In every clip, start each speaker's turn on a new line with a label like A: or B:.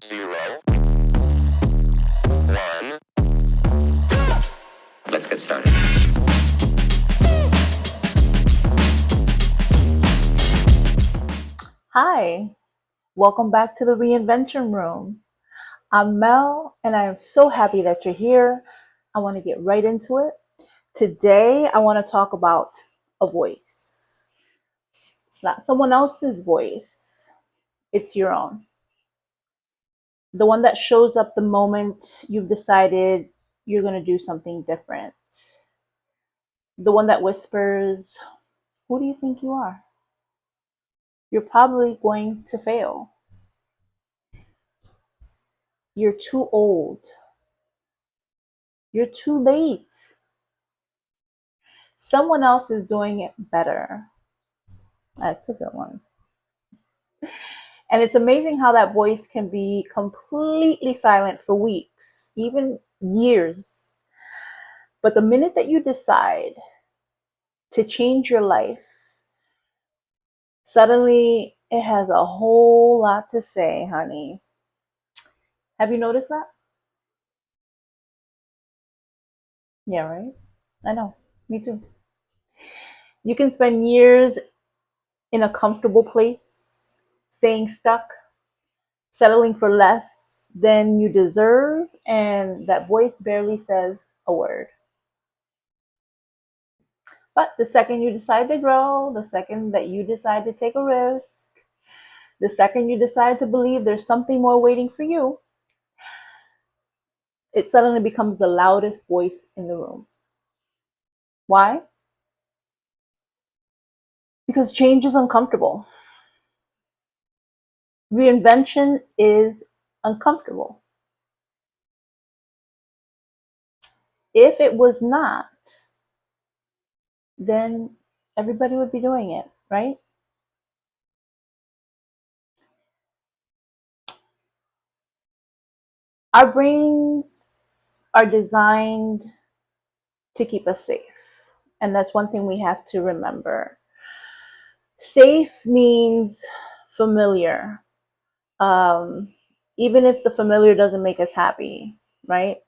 A: 0, 1. Let's get started.
B: Hi, welcome back to the Reinvention Room. I'm Mel, and I am so happy that you're here. I want to get right into it. Today, I want to talk about a voice. It's not someone else's voice, it's your own. The one that shows up the moment you've decided you're going to do something different. The one that whispers, "Who do you think you are? You're probably going to fail. You're too old. You're too late. Someone else is doing it better." That's a good one. And it's amazing how that voice can be completely silent for weeks, even years. But the minute that you decide to change your life, suddenly it has a whole lot to say, honey. Have you noticed that? Yeah, right? I know. Me too. You can spend years in a comfortable place, staying stuck, settling for less than you deserve, and that voice barely says a word. But the second you decide to grow, the second that you decide to take a risk, the second you decide to believe there's something more waiting for you, it suddenly becomes the loudest voice in the room. Why? Because change is uncomfortable. Reinvention is uncomfortable. If it was not, then everybody would be doing it, right? Our brains are designed to keep us safe. And that's one thing we have to remember. Safe means familiar, even if the familiar doesn't make us happy, right?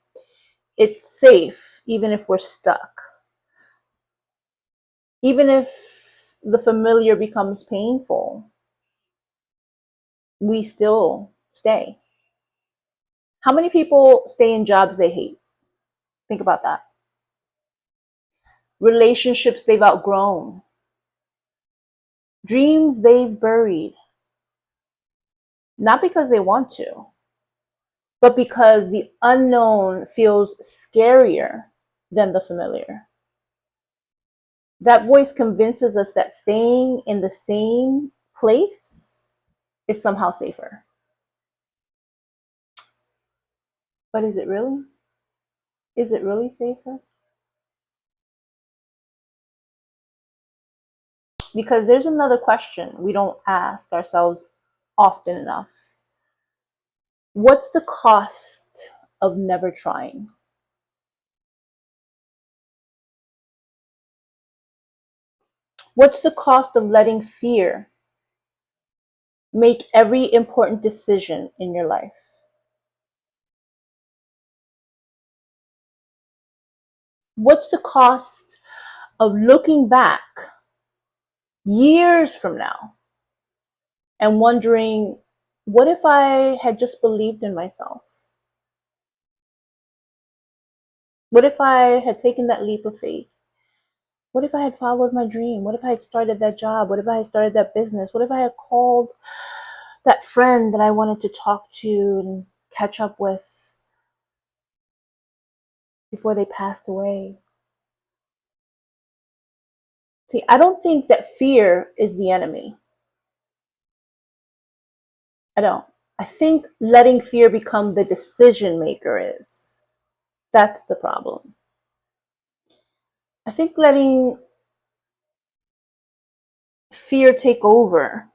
B: It's safe, even if we're stuck. Even if the familiar becomes painful, we still stay. How many people stay in jobs they hate? Think about that. Relationships they've outgrown, dreams they've buried, not because they want to, but because the unknown feels scarier than the familiar. That voice convinces us that staying in the same place is somehow safer. But is it really? Is it really safer? Because there's another question we don't ask ourselves often enough. What's the cost of never trying? What's the cost of letting fear make every important decision in your life? What's the cost of looking back years from now and wondering, what if I had just believed in myself? What if I had taken that leap of faith? What if I had followed my dream? What if I had started that job? What if I had started that business? What if I had called that friend that I wanted to talk to and catch up with before they passed away? See, I don't think that fear is the enemy. I don't. I think letting fear become the decision maker is. That's the problem. I think letting fear take over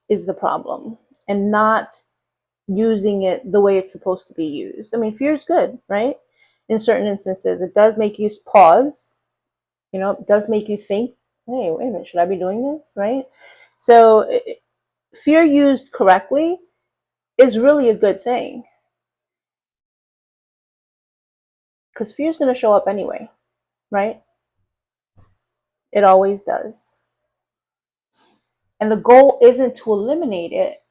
B: is the problem, and not using it the way it's supposed to be used. I mean, fear is good, right? In certain instances, it does make you pause, it does make you think, hey, wait a minute, should I be doing this, right? So, fear used correctly is really a good thing, because fear is going to show up anyway, right? It always does. And the goal isn't to eliminate it,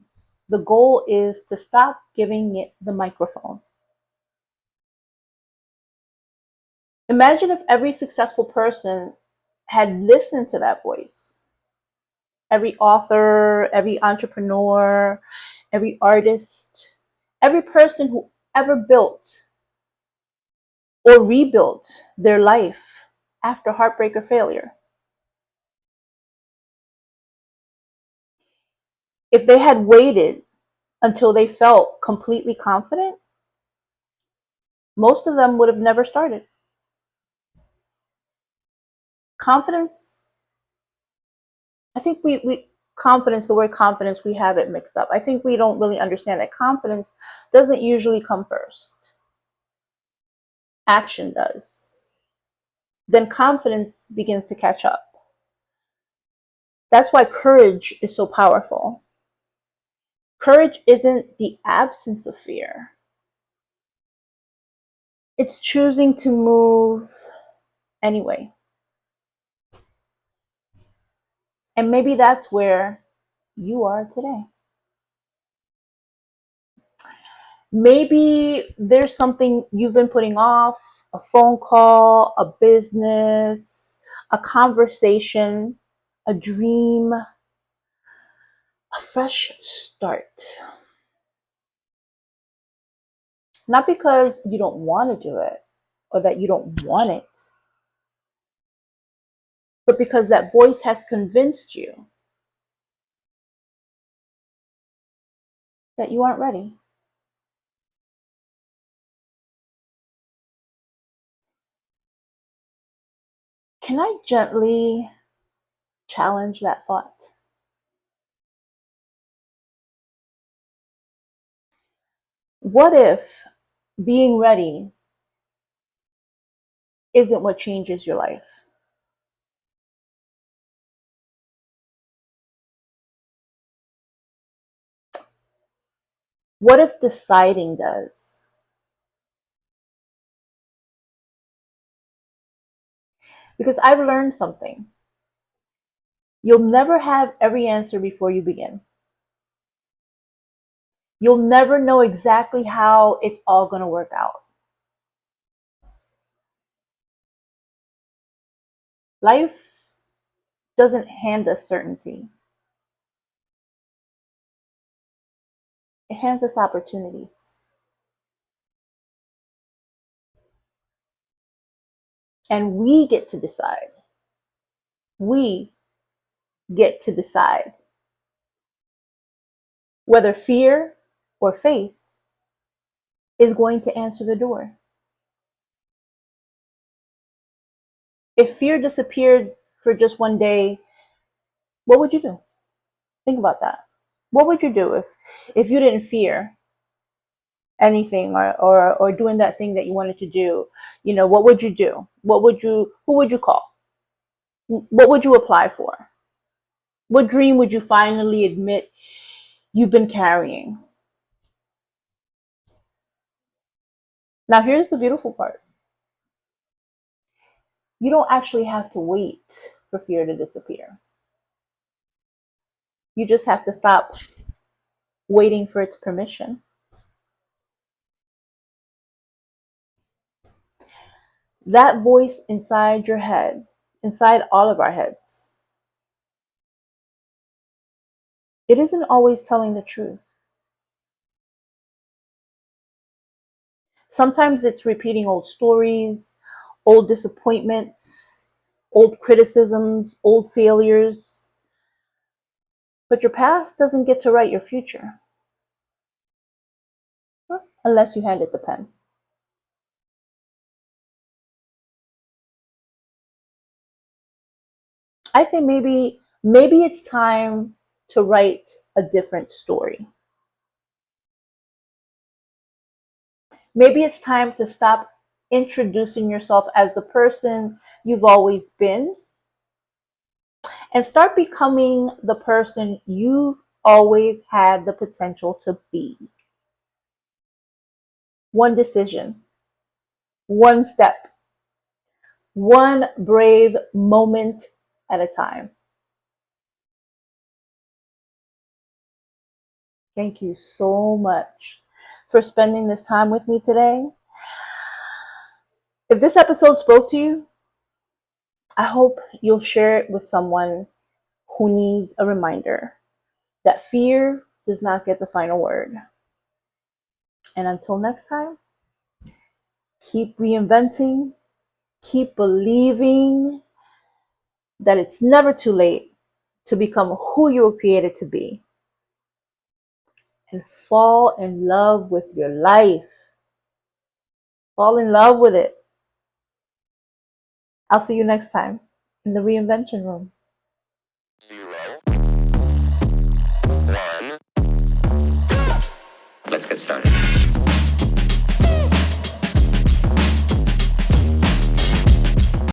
B: the goal is to stop giving it the microphone. Imagine if every successful person had listened to that voice. Every author, every entrepreneur, every artist, every person who ever built or rebuilt their life after heartbreak or failure. If they had waited until they felt completely confident, most of them would have never started. Confidence, I think confidence, the word confidence, we have it mixed up. I think we don't really understand that confidence doesn't usually come first. Action does. Then confidence begins to catch up. That's why courage is so powerful. Courage isn't the absence of fear. It's choosing to move anyway. And maybe that's where you are today. Maybe there's something you've been putting off, a phone call, a business, a conversation, a dream, a fresh start. Not because you don't want to do it or that you don't want it, but because that voice has convinced you that you aren't ready. Can I gently challenge that thought? What if being ready isn't what changes your life? What if deciding does? Because I've learned something. You'll never have every answer before you begin. You'll never know exactly how it's all going to work out. Life doesn't hand us certainty, it hands us opportunities. And we get to decide. We get to decide whether fear or faith is going to answer the door. If fear disappeared for just one day, what would you do? Think about that. What would you do if you didn't fear anything, or doing that thing that you wanted to do? What would you do? Who would you call? What would you apply for? What dream would you finally admit you've been carrying? Now here's the beautiful part. You don't actually have to wait for fear to disappear. You just have to stop waiting for its permission. That voice inside your head, inside all of our heads, it isn't always telling the truth. Sometimes it's repeating old stories, old disappointments, old criticisms, old failures. But your past doesn't get to write your future unless you hand it the pen. I say maybe it's time to write a different story. Maybe it's time to stop introducing yourself as the person you've always been and start becoming the person you've always had the potential to be. One decision, one step, one brave moment at a time. Thank you so much for spending this time with me today. If this episode spoke to you, I hope you'll share it with someone who needs a reminder that fear does not get the final word. And until next time, keep reinventing, keep believing that it's never too late to become who you were created to be, and fall in love with your life. Fall in love with it. I'll see you next time in the Reinvention Room.